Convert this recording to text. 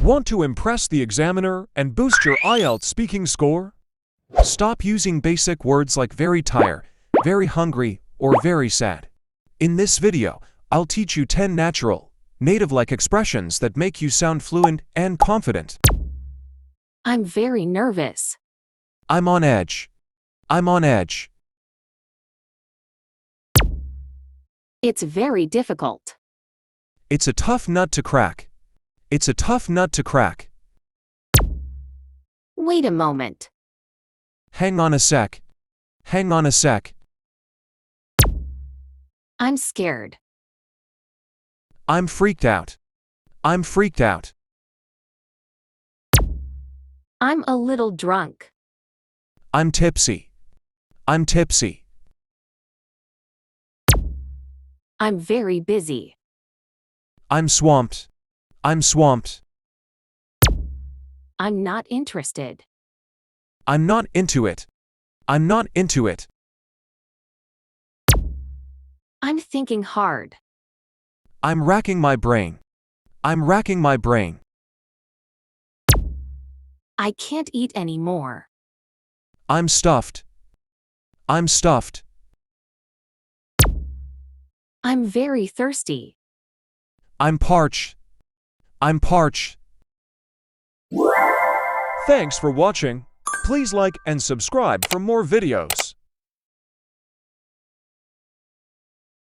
Want to impress the examiner and boost your IELTS speaking score? Stop using basic words like very tired, very hungry, or very sad. In this video, I'll teach you 10 natural, native-like expressions that make you sound fluent and confident. I'm very nervous. I'm on edge. I'm on edge. It's very difficult. It's a tough nut to crack. It's a tough nut to crack. Wait a moment. Hang on a sec. Hang on a sec. I'm scared. I'm freaked out. I'm freaked out. I'm a little drunk. I'm tipsy. I'm tipsy. I'm very busy. I'm swamped. I'm swamped. I'm not interested. I'm not into it. I'm not into it. I'm thinking hard. I'm racking my brain. I'm racking my brain. I can't eat anymore. I'm stuffed. I'm stuffed. I'm very thirsty. I'm parched. I'm parched. Thanks for watching. Please like and subscribe for more videos.